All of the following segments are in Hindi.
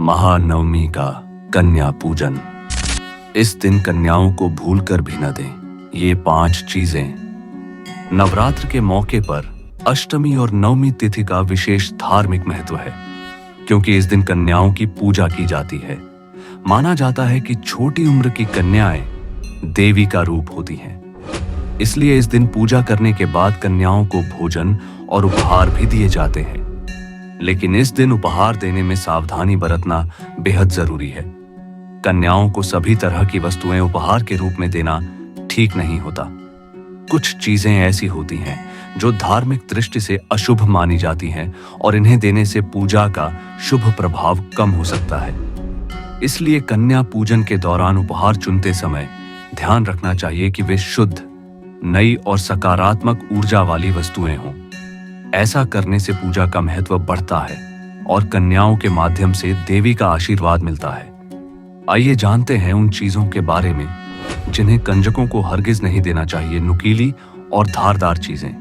महानवमी का कन्या पूजन। इस दिन कन्याओं को भूलकर भी न दें ये 5 चीजें। नवरात्र के मौके पर अष्टमी और नवमी तिथि का विशेष धार्मिक महत्व है, क्योंकि इस दिन कन्याओं की पूजा की जाती है। माना जाता है कि छोटी उम्र की कन्याएं देवी का रूप होती हैं, इसलिए इस दिन पूजा करने के बाद कन्याओं को भोजन और उपहार भी दिए जाते हैं। लेकिन इस दिन उपहार देने में सावधानी बरतना बेहद जरूरी है। कन्याओं को सभी तरह की वस्तुएं उपहार के रूप में देना ठीक नहीं होता। कुछ चीजें ऐसी होती हैं जो धार्मिक दृष्टि से अशुभ मानी जाती हैं और इन्हें देने से पूजा का शुभ प्रभाव कम हो सकता है। इसलिए कन्या पूजन के दौरान उपहार चुनते समय ध्यान रखना चाहिए कि वे शुद्ध, नई और सकारात्मक ऊर्जा वाली वस्तुएं हों। ऐसा करने से पूजा का महत्व बढ़ता है और कन्याओं के माध्यम से देवी का आशीर्वाद मिलता है। आइए जानते हैं उन चीजों के बारे में जिन्हें कंजकों को हरगिज नहीं देना चाहिए। नुकीली और धारदार चीजें।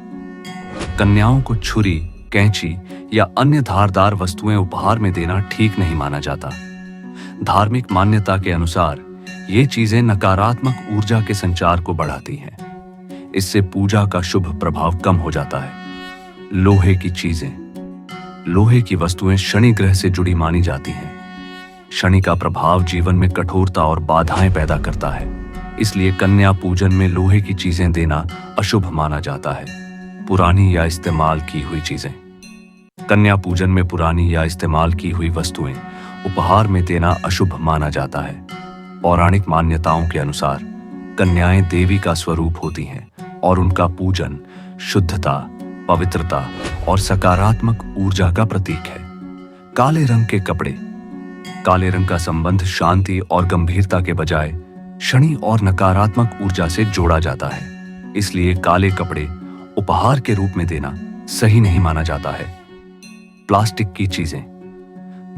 कन्याओं को छुरी, कैंची या अन्य धारदार वस्तुएं उपहार में देना ठीक नहीं माना जाता। धार्मिक मान्यता के अनुसार ये चीजें नकारात्मक ऊर्जा के संचार को बढ़ाती हैं। इससे पूजा का शुभ प्रभाव कम हो जाता है। लोहे की चीजें। लोहे की वस्तुएं शनि ग्रह से जुड़ी मानी जाती हैं। शनि का प्रभाव जीवन में कठोरता और बाधाएं पैदा करता है, इसलिए कन्या पूजन में लोहे की चीजें देना अशुभ माना जाता है। पुरानी या इस्तेमाल की हुई चीजें। कन्या पूजन में पुरानी या इस्तेमाल की हुई वस्तुएं उपहार में देना अशुभ माना जाता है। पौराणिक मान्यताओं के अनुसार कन्याएं देवी का स्वरूप होती हैं और उनका पूजन शुद्धता, पवित्रता और सकारात्मक ऊर्जा का प्रतीक है। काले रंग के कपड़े। काले रंग का संबंध शांति और गंभीरता के बजाय शनि और नकारात्मक ऊर्जा से जोड़ा जाता है, इसलिए काले कपड़े उपहार के रूप में देना सही नहीं माना जाता है। प्लास्टिक की चीजें।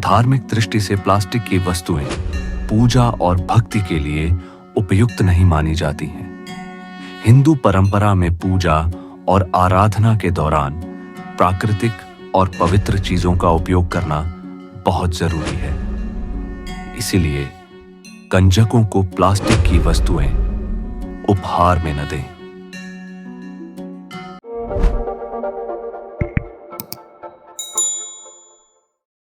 धार्मिक दृष्टि से प्लास्टिक की वस्तुएं पूजा और भक्ति के लिए उपयुक्त नहीं मानी जाती हैं। हिंदू परंपरा में पूजा और आराधना के दौरान प्राकृतिक और पवित्र चीजों का उपयोग करना बहुत जरूरी है। इसीलिए कंजकों को प्लास्टिक की वस्तुएं उपहार में न दें।